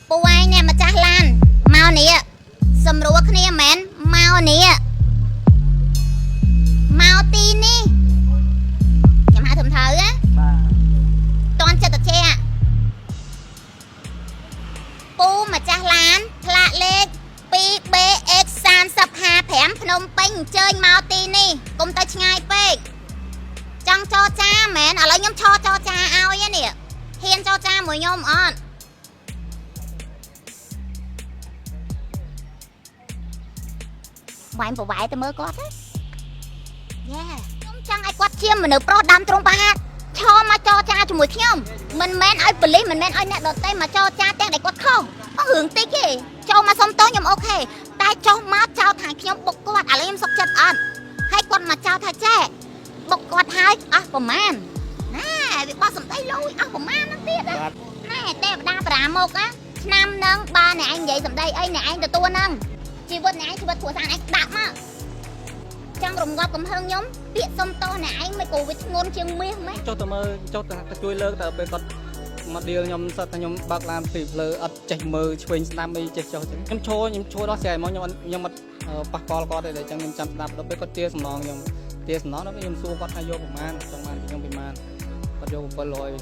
ปูไว้เนี่ยมาจ้าลานเมาเนี่ยสำรวจเนี่ยแมนเมาเนี่ยเมาตีนี่จะมาถึงเธออะตอนจะตัดเชะปูมาจ้าลานพละเล็กปีเบเอ็กซานสับหาแผมพนมเป่งเจยเมาตีนี่กุมตาชงายเป๊กจังจอจ้าแมนอะไรยมชอจอจ้าเอาเนี่ยเฮียนจอจ้าหมวยยมอ่อนMày bảo vậy tao mơ có thế. Yeah. Chúng chẳng ai quát chiêm mà nửa pro đam trong ba hát. Cho mà cho cha cho mùi khiêm. Mình men ai believe mình men ai nè đợt tay mà cho cha tên để quát không. Có hưởng tí kì. Cho mà xong tối nhầm ok. Tai cho má trao thằng khiêm bốc quát à lấy em sọc chất ăn. Hay quát mà trao thằng trẻ. Bốc quát hai. À bà man. Nè bị ba sầm tay lôi. À bà man nó tiết á. Nè tê bà đa bà một á. Năm nâng ba này anh vậy sầm đây. Ê nè anh tụi tua nâng. Chị vượt này, chị vượt của thằng anh đạp á. Chẳng rộng ngọt cầm hơn nhóm. Biết xong to này anh mới cổ với ngôn chương miếng mấy. Cho tao mơ, cho tao chui lơ tao bên con. Mà điều nhóm sao tao nhóm bác làm phịp lơ ớt chạy mơ chuyền nam đi chạy cho nhóm chô đó xe mà nhóm mặt bác con để chẳng nhóm chăm đạp đó bên con tia sầm nòng nhóm tia sầm nó với nhóm xua con hay vô của man trong man thì nhóm bị man con vô của lôi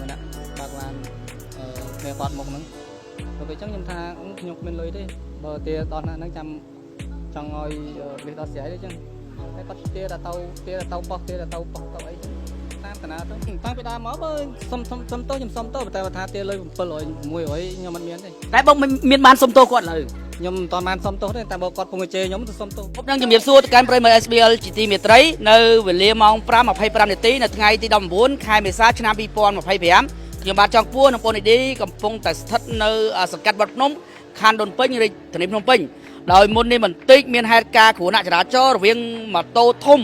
nè bác làm nghe con một nắng rồi về chắc nhóm tha nhóm bên lưới đi bờ tia toàn là nó chăm trong ngồi việc đó sẽ đấy chứ cái con tia là tàu bọc tàu ấy tam tana tăng bị đa máu bơi xâm tôแต่ថាเตี้ยเลย700មួយហើយខ្ញុំអត់មានទេតែបងមានបានសុំតោគាត់ឡើយខ្ញុំមិនតាន់បានសុំតោទេតែបើគាត់ពងជេរខ្ញុំទៅសុំតោខ្ញុំនឹងជំរាបសួរទៅកាន់ប្រិយមិត្ត SBL ជាទីមេត្រីនៅវេលាម៉ោង 5:25 នាទីនៅថ្ងៃទី19ខែមេសាឆ្នាំ2025ខ្ញុំបាទចង់ពួរនឹងបងនីឌីកំពុងតែស្ថិតនៅសង្កាត់វត្តភ្នំខណ្ឌដូនពេញរាជធានីភ្នំពេញដោយមុននេះបន្តិចមានហេតុការណ៍គ្រោះថ្នាក់ចរាចរណ៍រវាងម៉ូតូធំ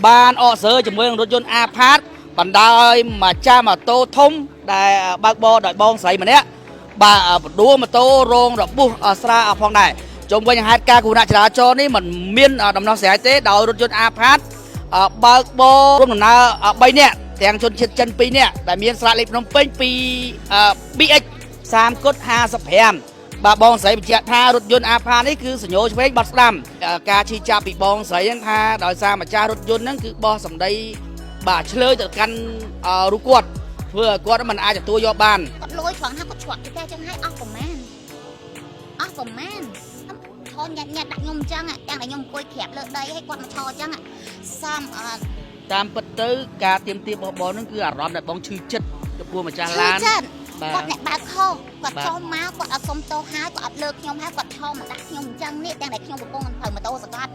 បានអកសើជាមួយនឹងរថយន្តអាផាតបណ្ដាលឲ្យមកចាស់ម៉ូតូធំដែលបើកបរដោយបងស្រីម្នាក់បាទបដួលម៉ូតូរងរបួសស្រាលផងដែរជុំវិញហេតុការណ៍គ្រោះថ្នាក់ចរាចរណ៍នេះមិនមានដំណោះស្រាយទេដោយរថយន្តអាផាតបើកបររួមដំណើរ3នាក់ទាំងជនជាតិចិន2នាក់ដែលមានស្លាកលេខភ្នំពេញពី BX 3.55បាទបងស្រីបញ្ជាក់ថារថយន្តអាផានេះគឺសញ្ញោឆ្វេងបាត់ស្ដាំការឈីចាប់ពីបងស្រីហ្នឹងថាដោយសារម្ចាស់រថយន្តហ្នឹងគឺបោះសម្ដីបាទឆ្លើយទៅកាន់រូបគាត់ធ្វើឲ្យគាត់មិនអាចទទួលយកបានគាត់លួយឆ្លងថាគាត់ឆ្លាក់ទៅចឹងឲ្យអស់ប្រមាណថនញាត់ដាក់ខ្ញុំអញ្ចឹងទាំងតែខ្ញុំអង្គុយក្រាបលើដីឲ្យគាត់មកថអញ្ចឹងសំតាមពិតទៅការទៀមទាបរបស់បងហ្នឹងគឺអារម្មណ៍ដែលបងឈឺចិត្តចំពោះម្ចាស់ឡានគាត់អ្នកបើកខុសគាត់ចូលមកគាត់អត់សុំទោសហើយគាត់អត់លើកខ្ញុំហើយគាត់ឈរមកដាក់ខ្ញុំអញ្ចឹងនេះទាំងតែខ្ញុំកំពុងទៅម៉ូតូសកាត់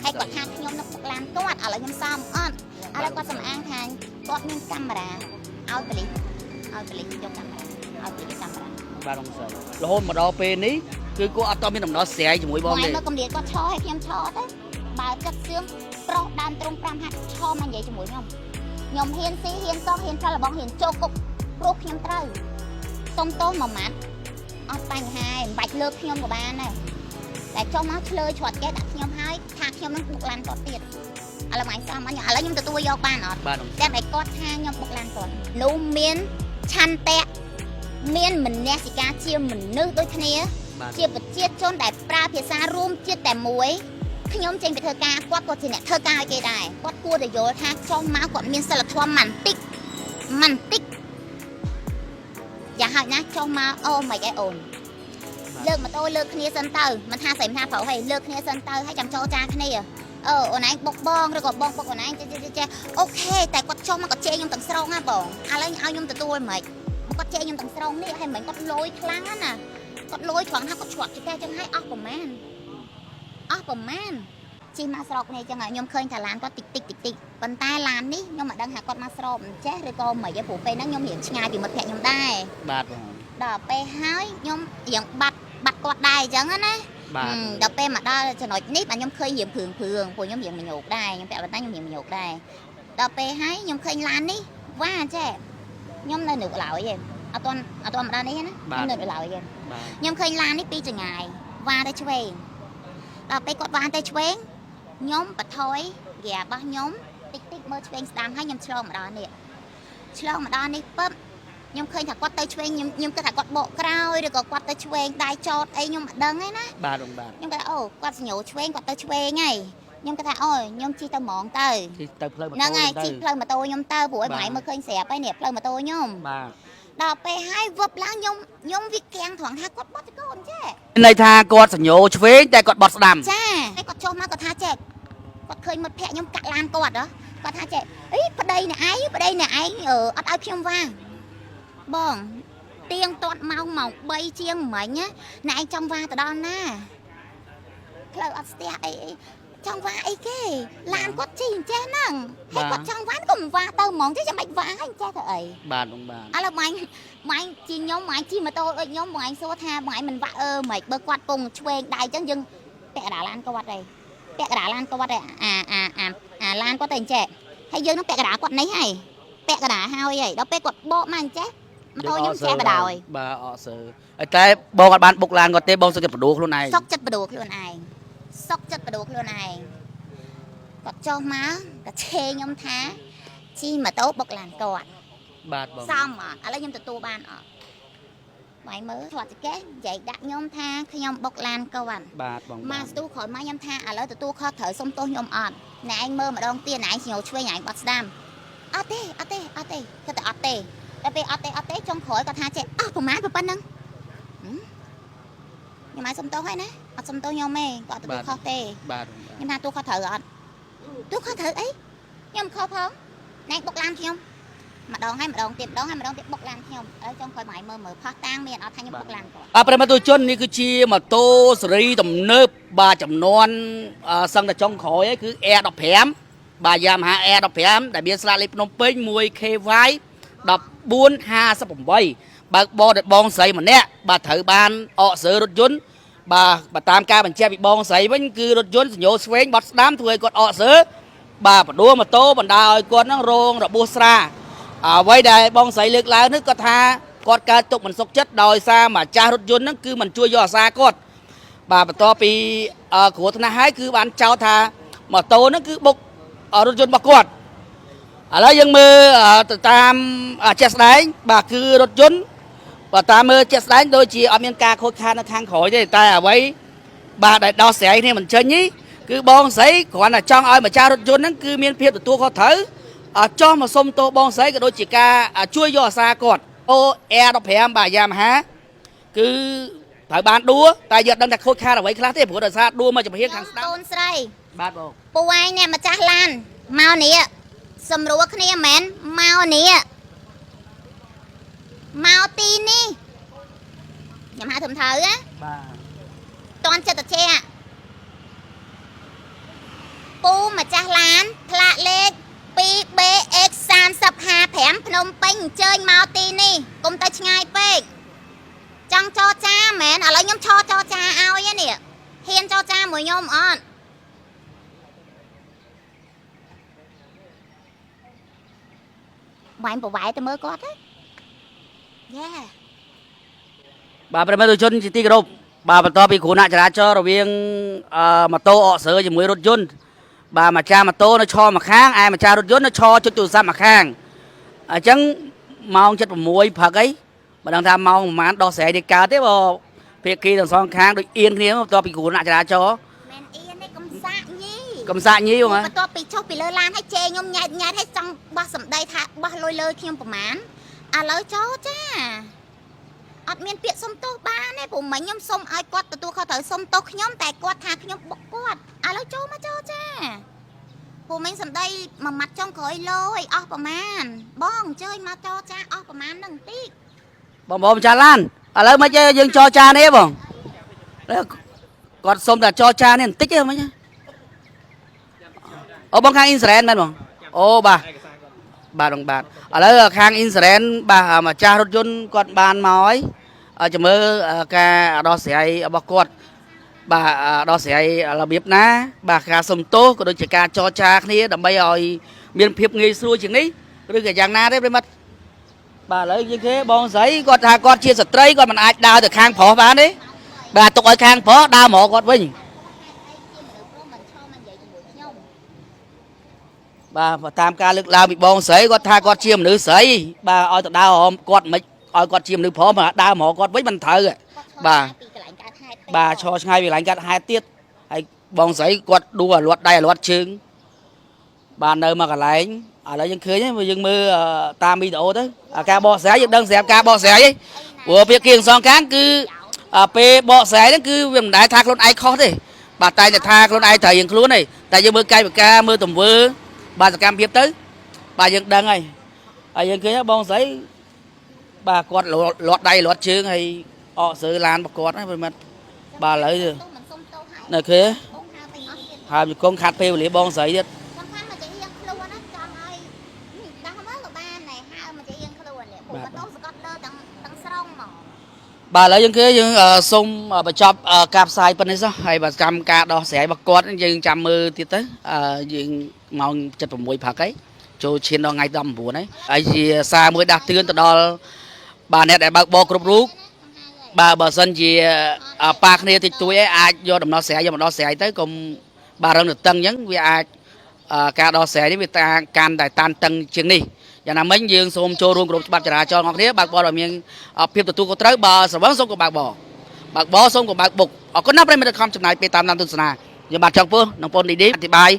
ហើយគាត់ថាខ្ញុំនឹកឡានគាត់ឥឡូវខ្ញុំសំអត់ឥឡូវគាត់សំអាងថាគាត់មានកាមេរ៉ាឲ្យប៉ូលីសយកកាមេរ៉ាឲ្យប៉ូលីសកាមេរ៉ាបាទបងស្រីរហូតមកដល់ពេលនេះគឺគាត់អត់តមានដំណោះស្រាយជាមួយបងទេមកកំលៀតគាត់ឈរឲ្យខ្ញុំឈរទៅបើចិត្តសឿងប្រុសដើមត្រង់5ហាត់ឈរមកនិយាយជាមួយខ្ញុំហ៊ានស៊ីហ៊ានសោះហ៊ានឆ្លរបស់ហ៊ានចូលគុកព្រោះខ្ញុំត្រូវសុំទោសមួយម៉ាត់អត់បញ្ហាមិនបាច់លើកខ្ញុំក៏បានដែរតែចុះមកឆ្លើយឆ្លាត់គេដាក់ខ្ញុំហើយថាខ្ញុំនឹងបុកឡានគាត់ទៀតឥឡូវអញសំអញឥឡូវខ្ញុំទទួលយកបានអត់តែតែគាត់ថាខ្ញុំបុកឡានគាត់នោះមានឆន្ទៈមានមនសិការជាមនុស្សដូចគ្នាជាប្រជាជនដែលប្រើភាសារួមជាតិតែមួយខ្ញុំចេញទៅធ្វើការគាត់ក៏ជាអ្នកធ្វើការឲ្យគេដែរគាត់គួរតែយល់ថាចុះមកគាត់មានសិលធម៌ម៉ាន់តិចយ៉ាងហោចណាស់ចុះមកអូមិនអីអូនលើកម៉ូតូលើកគ្នាសិនទៅមិនថាស្រីមិនថាប្រុសហីលើកគ្នាសិនទៅហើយចាំចោលចាគ្នាអូនឯងបុកបងឬក៏បងបុកអូនឯងចេះអូខេតែគាត់ចុះមកគាត់ជេរខ្ញុំទាំងស្រុងណាបងឥឡូវឲ្យខ្ញុំទទួលមិនគាត់ជេរខ្ញុំទាំងស្រុងនេះហើយមិនគាត់លួយខ្លាំងណាគាត់លួយត្រង់ថាគាត់ឆ្លាក់តែចឹងឲ្យអស់ប្រមាណជិះមកស្រុកនេះចឹងខ្ញុំឃើញថាឡានគាត់តិចប៉ុន្តែឡាននេះខ្ញុំមិនដឹងថាគាត់មកស្របមិនចេះឬក៏មិនទេព្រោះពេលហ្នឹងខ្ញុំរៀងឆ្ងាយពីមិត្តភក្តិខ្ញុំដែរបាទដល់ពេលហើយខ្ញុំរៀងបាត់គាត់ដែរអញ្ចឹងណាដល់ពេលមកដល់ចំណុចនេះបាទខ្ញុំឃើញរៀងព្រឹងព្រោះខ្ញុំរៀងមញោកដែរខ្ញុំពាក់ប៉ុន្តែខ្ញុំរៀងមញោកដែរដល់ពេលហើយខ្ញុំឃើញឡាននេះវ៉ាចេះខ្ញុំនៅឡើយទេអត់ទាន់មកដល់នេះណាខ្ញុំនៅឡើយទេខ្ញុំឃើញឡាននេះពីចង្ងាយវ៉ាទៅឆ្វេងដល់ពេលគាត់វ៉ាទៅឆ្វេងខ្ញុំបថយហ្គារបស់ខ្ញុំតិចមើលឆ្វេងស្ដាំហើយខ្ញុំឆ្លងមកដល់នេះពឹប ខ្ញុំឃើញថាគាត់ទៅឆ្វេងខ្ញុំគិតថាគាត់បកក្រោយឬក៏គាត់ទៅឆ្វេងដៃចតអីខ្ញុំមិនដឹងទេណា បាទបងបាទ ខ្ញុំគាត់ថាអូគាត់សញ្ញោឆ្វេងគាត់ទៅឆ្វេងហើយខ្ញុំគាត់ថាអូខ្ញុំជិះទៅហ្មងទៅ ជិះទៅផ្លូវម៉ូតូ ហ្នឹងហើយជិះផ្លូវម៉ូតូខ្ញុំទៅព្រោះឲ្យបងឯងមើលឃើញស្រាប់ហើយនេះផ្លូវម៉ូតូខ្ញុំ បាទ ដល់ពេលហើយវឹបឡើងខ្ញុំវាគាំងត្រង់ថាគាត់បត់ទៅកូនចេះ ន័យថាគាត់សញ្ញោឆ្វេងតែគាត់បត់ស្ដាំ ចាហើយគាត់ចុះមកគាត់ថាចេះគាត់ឃើញមិត្តភក្តិខ្ញុំកាក់ឡានគាត់គាត់ថាចេះអីប្តីអ្នកឯងអត់ឲ្យខ្ញុំវាងបងទៀងទាត់ម៉ោង3ជាងមិញណាអ្នកឯងចង់វាងទៅដល់ណាផ្លូវអត់ស្ទះអីចង់វាងអីគេឡានគាត់ជិះអញ្ចេះហ្នឹងហើយគាត់ចង់វាងក៏មិនវាងទៅហ្មងទេចាំបាច់វាងអញ្ចេះទៅអី បាទបងបាទ ឥឡូវម៉ាញ់ជីខ្ញុំម៉ាញ់ជីម៉ូតូដូចខ្ញុំម៉ាញ់សួរថាម៉ាញ់មិនវាក់មិនបើគាត់ពងឆ្វេងដៃអញ្ចឹងយើងពាក់កណ្ដាលឡានគាត់ទេពាក់កណ្ដាលឡានគាត់ទេអាឡានគាត់ទៅអញ្ចេះហើយយើងនឹងពាក់កណ្ដាលគាត់នេះហើយពាក់កណ្ដាលហើយដល់ពេលគាត់បកមកអញ្ចេះម៉ូតូខ្ញុំចេះបដ ாய் បាទអត់សើហើយតែបងអត់បានបុកឡានគាត់ទេបងសុខចិត្តបដូរខ្លួនឯង សុកចិត្តបដូរខ្លួនឯងសុកចិត្តបដូរខ្លួនឯងគាត់ចុះមកក៏ឆេខ្ញុំថាជីម៉ូតូបុកឡានគាត់ បាទបង សមអត់ឥឡូវខ្ញុំទទួលបានអត់បាយមើលគាត់ចកេះនិយាយដាក់ខ្ញុំថាខ្ញុំបុកឡានគាត់ បាទបង មកស្ទូក្រោយមកខ្ញុំថាឥឡូវទទួលខុសត្រូវសុំទោសខ្ញុំអត់ណែឯងមើលម្ដងទៀតណែឯងស្ញោឆ្វេងឯងបាត់ស្ដាំអត់ទេគាត់តែអត់ទេដល់ពេលអត់ទេចុងក្រោយគាត់ថាចេះអស់ប្រហែលប៉ុណ្ណឹងខ្ញុំឲ្យសុំទោសហើយណាអត់សុំទោសខ្ញុំទេគាត់ទទួលខុសទេ បាទ ខ្ញុំថាទូខុសត្រូវអត់ទូខុសត្រូវអីខ្ញុំខុសផងណែបុកឡានខ្ញុំម្ដងហើយម្ដងទៀតម្ដងហើយម្ដងទៀតបុកឡានខ្ញុំឥឡូវចុងក្រោយមកឲ្យមើលផោះតាំងមានអត់ថាខ្ញុំបុកឡានគាត់ ប្រិមត្តជននេះគឺជាម៉ូតូស៊េរីទំនើបបាទចំនួនសឹងតែចុងក្រោយគឺ Air15 បាទ Yamaha Air15 ដែលមានស្លាកលេខភ្នំពេញ 1KY 1458បើកបរដោយបងស្រីម្នាក់បាទត្រូវបានអកសើរថយន្តបាទតាមការបញ្ជាក់ពីបងស្រីវិញគឺរថយន្តសញ្ញោឆ្វេងបត់ស្ដាំធ្វើឲ្យគាត់អកសើរបាទបដួលម៉ូតូបណ្ដាឲ្យគាត់នឹងរងរបួសស្រាអ្វីដែលបងស្រីលើកឡើងនេះគាត់ថាគាត់កើតទុកមិនសុខចិត្តដោយសារម្ចាស់រថយន្តហ្នឹងគឺមិនជួយយកអាសាគាត់បាទបន្ទាប់ពីគ្រោះថ្នាក់ហើយគឺបានចោទថាម៉ូតូហ្នឹងគឺបុករថយន្តរបស់គាត់ឥឡូវយើងមើលទៅតាមជាក់ស្ដែងបាទគឺរថយន្តបើតាមមើលជាក់ស្ដែងដូចជាអត់មានការខូចខាតនៅខាងក្រោយទេតែអ្វីបាទដែលដោះស្រាយគ្នាមិនចេញនេះគឺបងស្រីគ្រាន់តែចង់ឲ្យម្ចាស់រថយន្តហ្នឹងគឺមានភាពទទួលខុសត្រូវចោះមកសុំទោសបងស្រីក៏ដូចជាការជួយយកអាសាគាត់អូ Air15 បាទ Yamaha គឺត្រូវបានដួលតែយើងដឹងថាខូចខាតអ្វីខ្លះទេព្រោះដោយសារដួលមកចំហៀងខាងស្ដាំ កូនស្រី បាទបង ពូឯងអ្នកម្ចាស់ឡានមកនេះសម្រួលគ្នាមែនមកនេះមកទីនេះខ្ញុំហៅធ្វើត្រូវណា បាទ តន់ចិត្តជាពូម្ចាស់ឡានផ្លាកលេខ 2BX3055 ភ្នំពេញអញ្ជើញមកទីនេះកុំទៅឆ្ងាយពេកចង់ចរចាមែនឥឡូវខ្ញុំចរចាឲ្យនេះហ៊ានចរចាមួយខ្ញុំអត់បាញ់ប្រវែទៅមើលគាត់ទេយ៉ា បាទប្រិមត្តជនជាទីគោរពបាទបន្ទាប់ពីគ្រោះថ្នាក់ចរាចរណ៍រវាងម៉ូតូអកសើជាមួយរថយន្តបាទម្ចាស់ម៉ូតូនៅឈរម្ខាងឯម្ចាស់រថយន្តនៅឈរចុចទូរស័ព្ទម្ខាងអញ្ចឹងម៉ោង 7:06 ព្រឹកអីមិនដឹងថាម៉ោងប្រហែលដោះស្រាយនេះកើតទេបើភាគីទាំងសងខាងដូចអៀនគ្នាបន្ទាប់ពីគ្រោះថ្នាក់ចរាចរណ៍ មែនអៀននេះកំសាក់ញី កំសាក់ញីហ៎ បន្ទាប់ពីចុះពីលើឡានឲ្យជេរខ្ញុំញ៉ែតឲ្យចង់បោះសម្ដីថាបោះលុយលើខ្ញុំប្រមាណឥឡូវចោចាអត់មានពាក្យសុំទោសបានទេព្រោះមិញខ្ញុំសុំឲ្យគាត់ទទួលខុសត្រូវសុំទោសខ្ញុំតែគាត់ថាខ្ញុំបុកគាត់ឥឡូវចូលមកចោចាព្រោះមិញសម្ដីមួយម៉ាត់ចុងក្រោយលយអស់ប្រមាណបងអញ្ជើញមកចោចាអស់ប្រមាណនឹងបន្តិច បងប្អូនម្ចាស់ឡានឥឡូវមិនយើងចរចានេះបងគាត់សុំតែចរចានេះបន្តិចទេមិញអូបងខាងអ៊ីនសរ៉ែនមែនបងអូបាទបាទបងបាទឥឡូវខាងអ៊ីនសរ៉ែនបាទម្ចាស់រថយន្តគាត់បានមកហើយចាំមើលការដោះស្រាយរបស់គាត់បាទដោះស្រាយរបៀបណាបាទការសុំទោសក៏ដូចជាការចរចាគ្នាដើម្បីឲ្យមានភាពងាយស្រួលជាងនេះឬក៏យ៉ាងណាទេប្រិមិត្តបាទឥឡូវយើងគេបងស្រីគាត់ថាគាត់ជាស្ត្រីគាត់មិនអាចដើរទៅខាងប្រុសបានទេបាទទុកឲ្យខាងប្រុសដើរមកគាត់វិញ ច បាទតាមការលើកឡើងពីបងស្រីគាត់ថាគាត់ជាមនុស្សស្រីបាទឲ្យទៅដើរហមគាត់មិនឲ្យគាត់ជាមនុស្សប្រុសមកដើរមកគាត់វិញមិនត្រូវបាទ ពីកន្លែងកើតហេតុ បាទឈរឆ្ងាយពីកន្លែងកាត់ហេតុទៀតហើយបងស្រីគាត់ដួលលាត់ដៃលាត់ជើងបាទនៅមកកន្លែងឥឡូវយើងឃើញយើងមើលតាមវីដេអូទៅការបកស្រាយយើងដឹងស្រាប់ការបកស្រាយព្រោះពាក្យគៀងសងកាងគឺពេលបកស្រាយហ្នឹងគឺវាមិនដែលថាខ្លួនឯងខុសទេបាទតែថាខ្លួនឯងត្រូវយើងខ្លួនទេតែយើងមើលកាយវិការមើលទង្វើបាទសកម្មភាពទៅបាទយើងដឹងហើយយើងឃើញបងស្រីបាទគាត់លាត់ដៃលាត់ជើងហើយអកសើឡានរបស់គាត់ហ្នឹងប្រិមិត្តបាទឥឡូវ មិនសុំទោសហើយ នៅគេ បងហៅទៅអស់ទៀត ហើយជង្គង់ខាត់ពេលវេលាបងស្រីទៀត សំខាន់មកចេះរៀងខ្លួនណាចង់ឲ្យដោះមកក៏បានដែរហៅមកចេះរៀងខ្លួននេះព្រោះបដោះសកត់លើទាំងស្រុងហ្មង បាទឥឡូវយើងគឺយើងសូមបញ្ចប់ការផ្សាយប៉ុណ្ណេះសោះហើយបើកម្មការដោះស្រាយរបស់គាត់យើងចាំមើលទៀតទៅយើងម៉ោង 7:06 ព្រឹកហើយចូលឈានដល់ថ្ងៃ 19 ហើយហើយជាសារមួយដាស់តឿនទៅដល់បាទអ្នកដែលបើកបរគ្រប់រូបបាទបើសិនជាប៉ាគ្នាតិចតួចឯងអាចយកដំណោះស្រាយយកមកដោះស្រាយទៅកុំបាទរឹងទៅតឹងអញ្ចឹងវាអាចការដោះស្រាយនេះវាកាន់តែតានតឹងជាងនេះយ៉ាងណាមិញយើងសូមចូលរួមគ្រប់ច្បាប់ចរាចរណ៍របស់គ្នាបើកបរឲ្យមានភាពទទួលខុសត្រូវបើស្រវឹងសូមក៏បើកបរសូមក៏បើកបុកអរគុណណាស់ប្រិយមិត្តខំចំណាយពេលតាមទស្សនាខ្ញុំបាទចង់ពោះនឹងប៉ុនឌីឌីអធិប្បាយ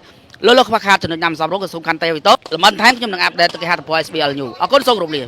លោកខ្វះខាតចំណុចណាំសំរុងក៏សូមខាន់តែវីតូលំអិនថែមខ្ញុំនឹងអាប់ដេតទៅគេហៅទៅ SBL News អរគុណសូមគោរពលា